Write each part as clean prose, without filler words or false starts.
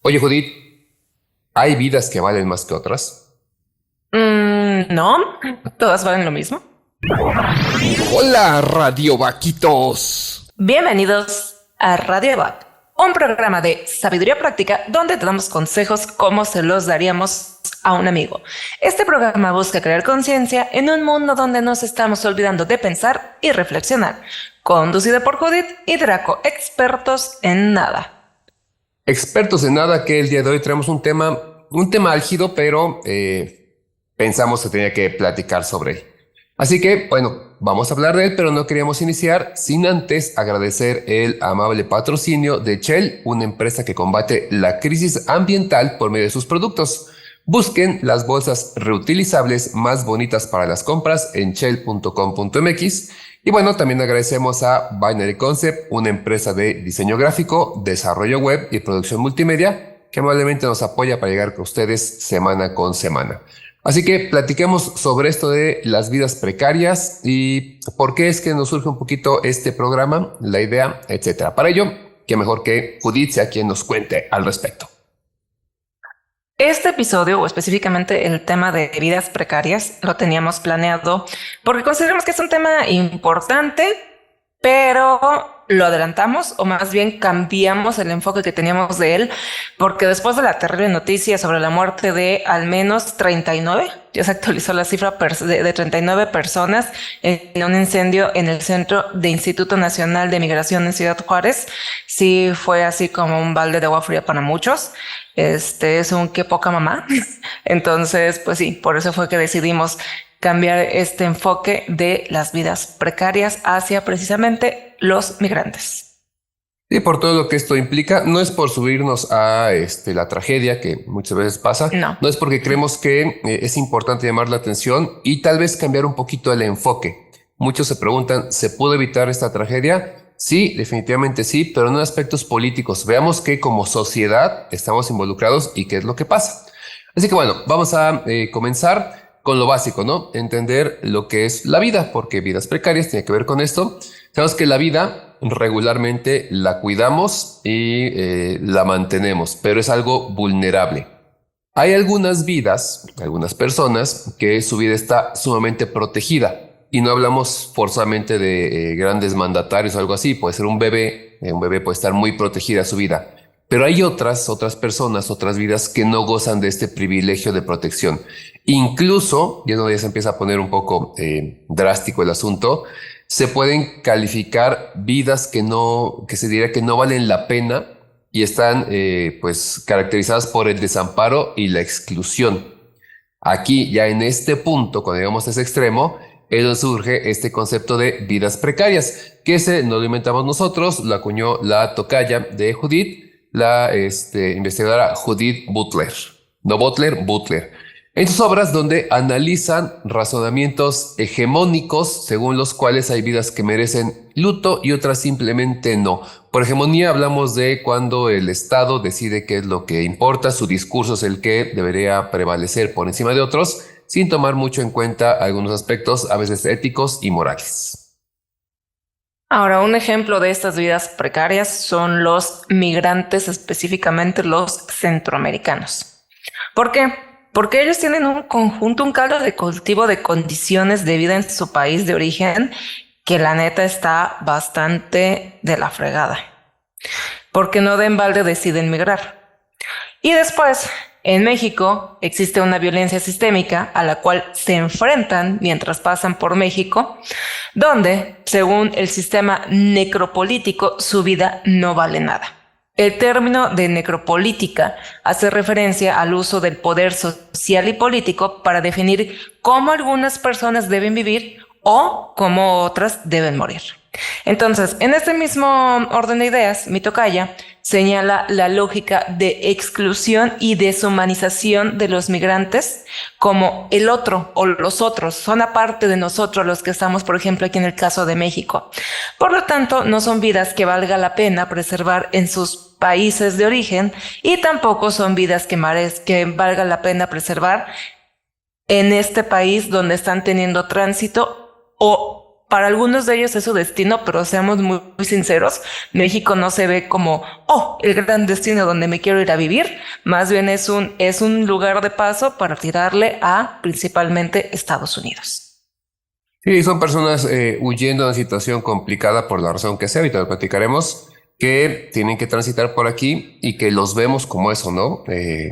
Oye, Judith, ¿hay vidas que valen más que otras? No, todas valen lo mismo. Hola, Radio Vaquitos. Bienvenidos a Radio Bot, un programa de sabiduría práctica donde te damos consejos como se los daríamos a un amigo. Este programa busca crear conciencia en un mundo donde nos estamos olvidando de pensar y reflexionar. Conducido por Judith y Draco, expertos en nada. Expertos en nada, que el día de hoy traemos un tema álgido, pero pensamos que tenía que platicar sobre él. Así que, bueno, vamos a hablar de él, pero no queríamos iniciar sin antes agradecer el amable patrocinio de Shell, una empresa que combate la crisis ambiental por medio de sus productos. Busquen las bolsas reutilizables más bonitas para las compras en shell.com.mx. Y bueno, también agradecemos a Binary Concept, una empresa de diseño gráfico, desarrollo web y producción multimedia, que amablemente nos apoya para llegar con ustedes semana con semana. Así que platiquemos sobre esto de las vidas precarias y por qué es que nos surge un poquito este programa, la idea, etcétera. Para ello, qué mejor que Judith sea quien nos cuente al respecto. Este episodio, o específicamente el tema de vidas precarias, lo teníamos planeado porque consideramos que es un tema importante, pero lo adelantamos o más bien cambiamos el enfoque que teníamos de él, porque después de la terrible noticia sobre la muerte de al menos 39, ya se actualizó la cifra de 39 personas en un incendio en el Centro de Instituto Nacional de Migración en Ciudad Juárez, sí fue así como un balde de agua fría para muchos. Es un qué poca mamá. Entonces, pues sí, por eso fue que decidimos cambiar este enfoque de las vidas precarias hacia precisamente los migrantes. Y por todo lo que esto implica, no es por subirnos a la tragedia que muchas veces pasa, No. no es porque creemos que es importante llamar la atención y tal vez cambiar un poquito el enfoque. Muchos se preguntan, ¿se pudo evitar esta tragedia? Sí, definitivamente sí, pero no en aspectos políticos. Veamos que como sociedad estamos involucrados y qué es lo que pasa. Así que bueno, vamos a comenzar con lo básico, ¿no? Entender lo que es la vida, porque vidas precarias tiene que ver con esto. Sabemos que la vida regularmente la cuidamos y la mantenemos, pero es algo vulnerable. Hay algunas vidas, algunas personas que su vida está sumamente protegida y no hablamos forzosamente de grandes mandatarios o algo así. Puede ser un bebé puede estar muy protegida su vida. Pero hay otras personas, otras vidas que no gozan de este privilegio de protección. Incluso, ya no ya se empieza a poner un poco drástico el asunto, se pueden calificar vidas que se diría que no valen la pena y están pues caracterizadas por el desamparo y la exclusión. Aquí, ya en este punto, cuando llegamos a ese extremo, es donde surge este concepto de vidas precarias, que no lo inventamos nosotros, lo acuñó la tocaya de Judith, la investigadora Judith Butler. No Butler, Butler. En sus obras donde analizan razonamientos hegemónicos según los cuales hay vidas que merecen luto y otras simplemente no. Por hegemonía hablamos de cuando el Estado decide qué es lo que importa, su discurso es el que debería prevalecer por encima de otros, sin tomar mucho en cuenta algunos aspectos a veces éticos y morales. Ahora, un ejemplo de estas vidas precarias son los migrantes, específicamente los centroamericanos. ¿Por qué? Porque ellos tienen un conjunto, un caldo de cultivo de condiciones de vida en su país de origen que la neta está bastante de la fregada. Porque no de en balde deciden migrar. Y después, en México, existe una violencia sistémica a la cual se enfrentan mientras pasan por México, donde, según el sistema necropolítico, su vida no vale nada. El término de necropolítica hace referencia al uso del poder social y político para definir cómo algunas personas deben vivir o cómo otras deben morir. Entonces, en este mismo orden de ideas, mi tocaya señala la lógica de exclusión y deshumanización de los migrantes como el otro o los otros son aparte de nosotros los que estamos, por ejemplo, aquí en el caso de México. Por lo tanto, no son vidas que valga la pena preservar en sus países de origen y tampoco son vidas que valga la pena preservar en este país donde están teniendo tránsito o para algunos de ellos es su destino, pero seamos muy sinceros, México no se ve como, oh, el gran destino donde me quiero ir a vivir, más bien es un lugar de paso para tirarle a principalmente Estados Unidos. Sí, son personas huyendo de una situación complicada por la razón que sea, ahorita lo platicaremos, que tienen que transitar por aquí y que los vemos como eso, ¿no?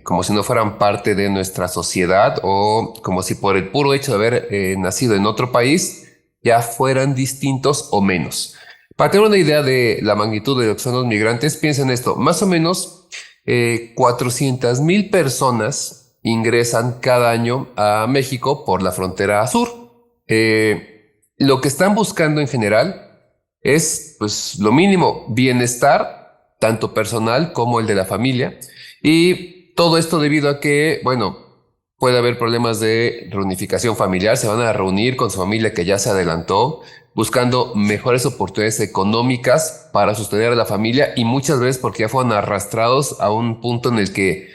Como si no fueran parte de nuestra sociedad o como si por el puro hecho de haber nacido en otro país ya fueran distintos o menos. Para tener una idea de la magnitud de lo que son los migrantes, piensen esto, más o menos 400,000 personas ingresan cada año a México por la frontera sur. Lo que están buscando en general es, pues, lo mínimo, bienestar, tanto personal como el de la familia. Y todo esto debido a que, bueno, puede haber problemas de reunificación familiar, se van a reunir con su familia que ya se adelantó, buscando mejores oportunidades económicas para sostener a la familia y muchas veces porque ya fueron arrastrados a un punto en el que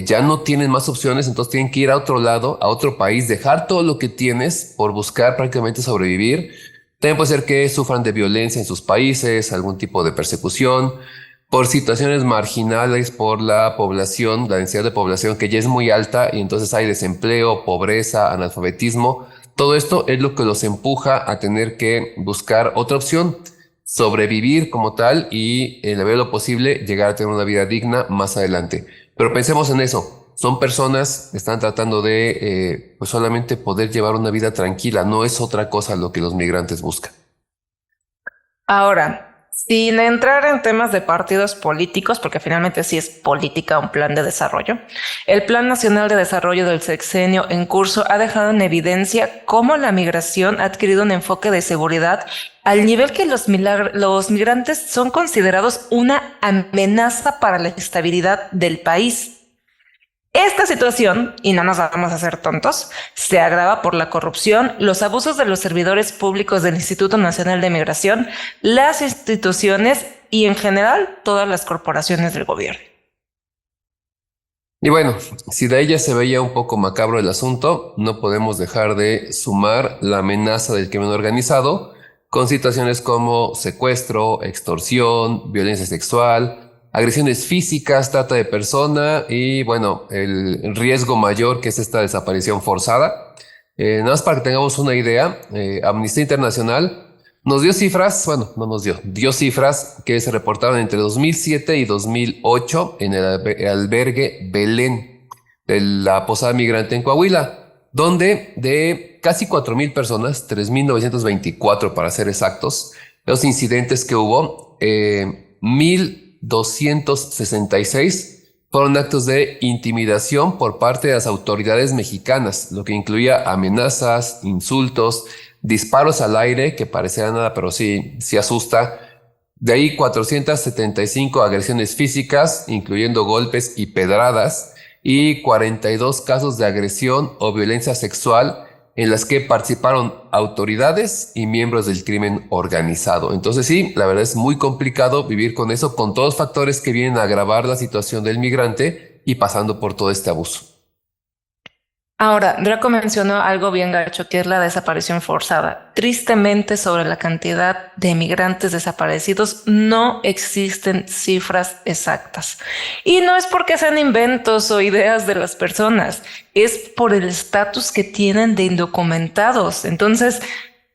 ya no tienen más opciones, entonces tienen que ir a otro lado, a otro país, dejar todo lo que tienes por buscar prácticamente sobrevivir. También puede ser que sufran de violencia en sus países, algún tipo de persecución, por situaciones marginales, por la población, la densidad de población que ya es muy alta y entonces hay desempleo, pobreza, analfabetismo. Todo esto es lo que los empuja a tener que buscar otra opción, sobrevivir como tal y en la medida de lo posible llegar a tener una vida digna más adelante. Pero pensemos en eso. Son personas que están tratando de pues solamente poder llevar una vida tranquila. No es otra cosa lo que los migrantes buscan. Ahora, sin entrar en temas de partidos políticos, porque finalmente sí es política un plan de desarrollo, el Plan Nacional de Desarrollo del sexenio en curso ha dejado en evidencia cómo la migración ha adquirido un enfoque de seguridad al nivel que los migrantes son considerados una amenaza para la estabilidad del país. Esta situación, y no nos vamos a hacer tontos, se agrava por la corrupción, los abusos de los servidores públicos del Instituto Nacional de Migración, las instituciones y en general todas las corporaciones del gobierno. Y bueno, si de ella se veía un poco macabro el asunto, no podemos dejar de sumar la amenaza del crimen organizado con situaciones como secuestro, extorsión, violencia sexual, agresiones físicas, trata de persona y bueno, el riesgo mayor que es esta desaparición forzada. Nada más para que tengamos una idea, Amnistía Internacional nos dio cifras, bueno, no nos dio cifras que se reportaron entre 2007 y 2008 en el albergue Belén de la Posada Migrante en Coahuila, donde de casi 4,000 personas, 3,924 para ser exactos, los incidentes que hubo, 1,266 fueron actos de intimidación por parte de las autoridades mexicanas, lo que incluía amenazas, insultos, disparos al aire, que parecía nada, pero sí asusta. De ahí 475 agresiones físicas, incluyendo golpes y pedradas, y 42 casos de agresión o violencia sexual en las que participaron autoridades y miembros del crimen organizado. Entonces sí, la verdad es muy complicado vivir con eso, con todos los factores que vienen a agravar la situación del migrante y pasando por todo este abuso. Ahora, Draco mencionó algo bien gacho, que es la desaparición forzada. Tristemente, sobre la cantidad de migrantes desaparecidos, no existen cifras exactas. Y no es porque sean inventos o ideas de las personas, es por el estatus que tienen de indocumentados. Entonces,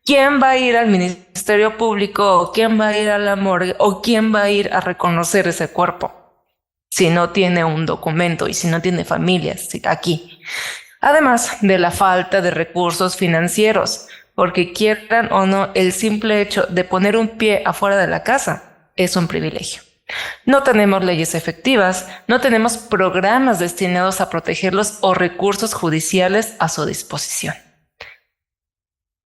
¿quién va a ir al Ministerio Público o quién va a ir a la morgue o quién va a ir a reconocer ese cuerpo si no tiene un documento y si no tiene familias aquí? Además de la falta de recursos financieros, porque quieran o no, el simple hecho de poner un pie afuera de la casa es un privilegio. No tenemos leyes efectivas, no tenemos programas destinados a protegerlos o recursos judiciales a su disposición.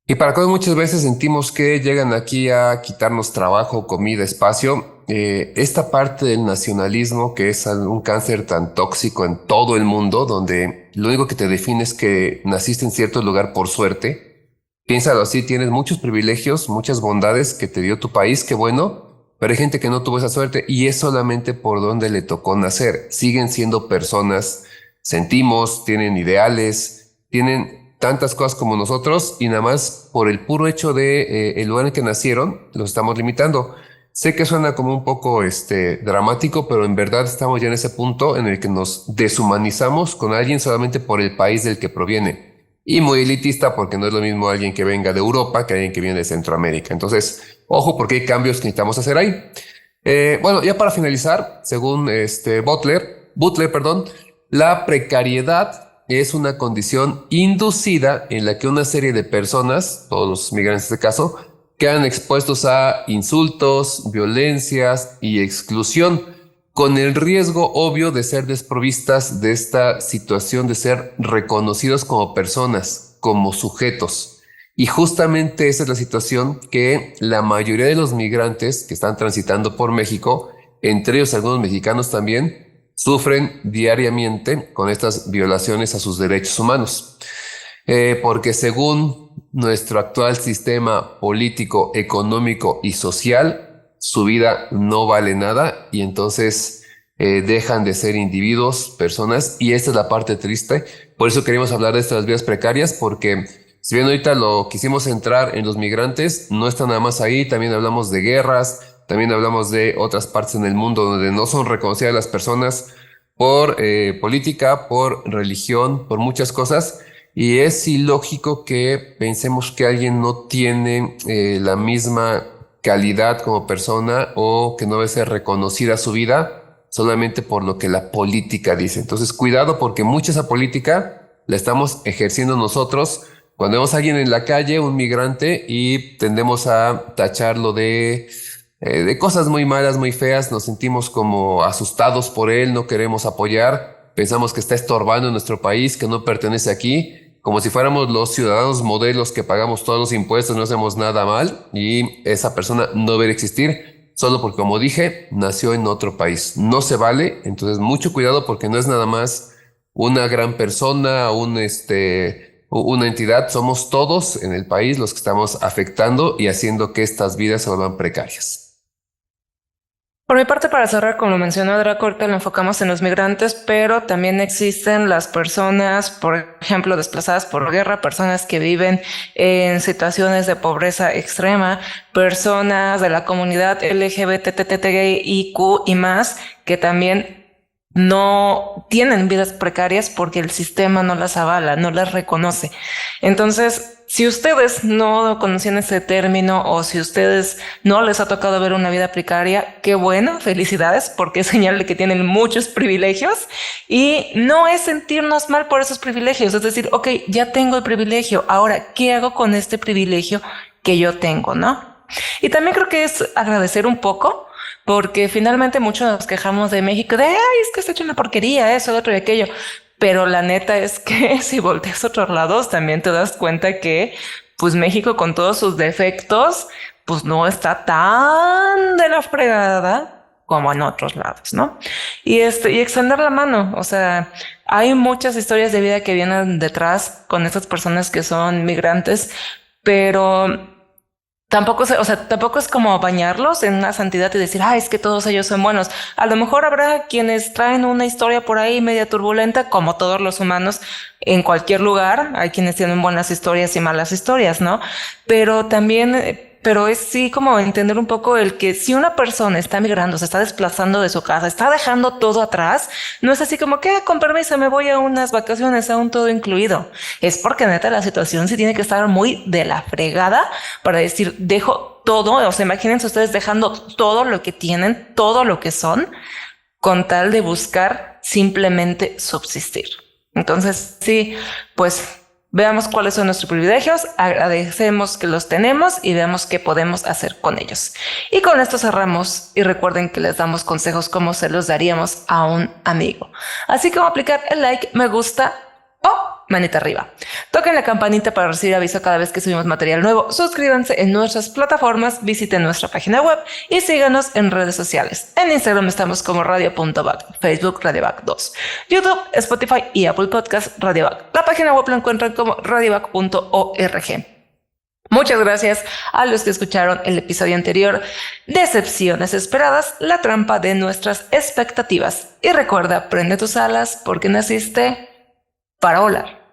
Y para cosas muchas veces sentimos que llegan aquí a quitarnos trabajo, comida, espacio. Esta parte del nacionalismo, que es un cáncer tan tóxico en todo el mundo, donde lo único que te define es que naciste en cierto lugar por suerte. Piénsalo así, tienes muchos privilegios, muchas bondades que te dio tu país, qué bueno, pero hay gente que no tuvo esa suerte y es solamente por donde le tocó nacer. Siguen siendo personas, sentimos, tienen ideales, tienen tantas cosas como nosotros y nada más por el puro hecho de el lugar en que nacieron, los estamos limitando. Sé que suena como un poco dramático, pero en verdad estamos ya en ese punto en el que nos deshumanizamos con alguien solamente por el país del que proviene. Y muy elitista porque no es lo mismo alguien que venga de Europa que alguien que viene de Centroamérica. Entonces, ojo porque hay cambios que necesitamos hacer ahí. Bueno, ya para finalizar, según Butler, perdón, la precariedad es una condición inducida en la que una serie de personas, todos los migrantes en este caso, quedan expuestos a insultos, violencias y exclusión, con el riesgo obvio de ser desprovistas de esta situación de ser reconocidos como personas, como sujetos. Y justamente esa es la situación que la mayoría de los migrantes que están transitando por México, entre ellos algunos mexicanos también, sufren diariamente con estas violaciones a sus derechos humanos. Porque según nuestro actual sistema político, económico y social, su vida no vale nada y entonces dejan de ser individuos, personas, y esta es la parte triste. Por eso queríamos hablar de estas vidas precarias, porque si bien ahorita lo quisimos centrar en los migrantes, no está nada más ahí, también hablamos de guerras, también hablamos de otras partes en el mundo donde no son reconocidas las personas por política, por religión, por muchas cosas. Y es ilógico que pensemos que alguien no tiene la misma calidad como persona o que no debe ser reconocida su vida solamente por lo que la política dice. Entonces, cuidado porque mucha esa política la estamos ejerciendo nosotros cuando vemos a alguien en la calle, un migrante, y tendemos a tacharlo de cosas muy malas, muy feas, nos sentimos como asustados por él, no queremos apoyar, pensamos que está estorbando en nuestro país, que no pertenece aquí, como si fuéramos los ciudadanos modelos que pagamos todos los impuestos, no hacemos nada mal y esa persona no debe existir solo porque, como dije, nació en otro país. No se vale, entonces mucho cuidado porque no es nada más una gran persona, una entidad, somos todos en el país los que estamos afectando y haciendo que estas vidas se vuelvan precarias. Por mi parte, para cerrar, como lo mencionó Draco, ahorita lo enfocamos en los migrantes, pero también existen las personas, por ejemplo, desplazadas por guerra, personas que viven en situaciones de pobreza extrema, personas de la comunidad LGBTTIQ y más, que también no tienen vidas precarias porque el sistema no las avala, no las reconoce. Entonces, si ustedes no conocían ese término o si ustedes no les ha tocado ver una vida precaria, qué bueno, felicidades, porque es señal de que tienen muchos privilegios y no es sentirnos mal por esos privilegios. Es decir, ok, ya tengo el privilegio, ahora, ¿qué hago con este privilegio que yo tengo, no? Y también creo que es agradecer un poco, porque finalmente muchos nos quejamos de México de, ay, es que está hecho una porquería, eso, otro y aquello. Pero la neta es que si volteas a otros lados, también te das cuenta que, pues México con todos sus defectos, pues no está tan de la fregada como en otros lados, ¿no? Y extender la mano, o sea, hay muchas historias de vida que vienen detrás con estas personas que son migrantes, pero tampoco es como bañarlos en una santidad y decir, es que todos ellos son buenos. A lo mejor habrá quienes traen una historia por ahí media turbulenta, como todos los humanos en cualquier lugar. Hay quienes tienen buenas historias y malas historias, ¿no? Pero también, pero es sí como entender un poco el que si una persona está migrando, se está desplazando de su casa, está dejando todo atrás, no es así como que con permiso me voy a unas vacaciones, a un todo incluido. Es porque neta la situación sí tiene que estar muy de la fregada para decir, dejo todo, o sea, imagínense ustedes dejando todo lo que tienen, todo lo que son, con tal de buscar simplemente subsistir. Entonces, sí, pues veamos cuáles son nuestros privilegios, agradecemos que los tenemos y veamos qué podemos hacer con ellos. Y con esto cerramos y recuerden que les damos consejos como se los daríamos a un amigo. Así como aplicar el like, me gusta o manita arriba. Toquen la campanita para recibir aviso cada vez que subimos material nuevo. Suscríbanse en nuestras plataformas, visiten nuestra página web y síganos en redes sociales. En Instagram estamos como radio.back, Facebook radioback 2, YouTube, Spotify y Apple Podcast radioback. La página web la encuentran como radioback.org. Muchas gracias a los que escucharon el episodio anterior, Decepciones esperadas, la trampa de nuestras expectativas. Y recuerda, prende tus alas porque naciste para volar.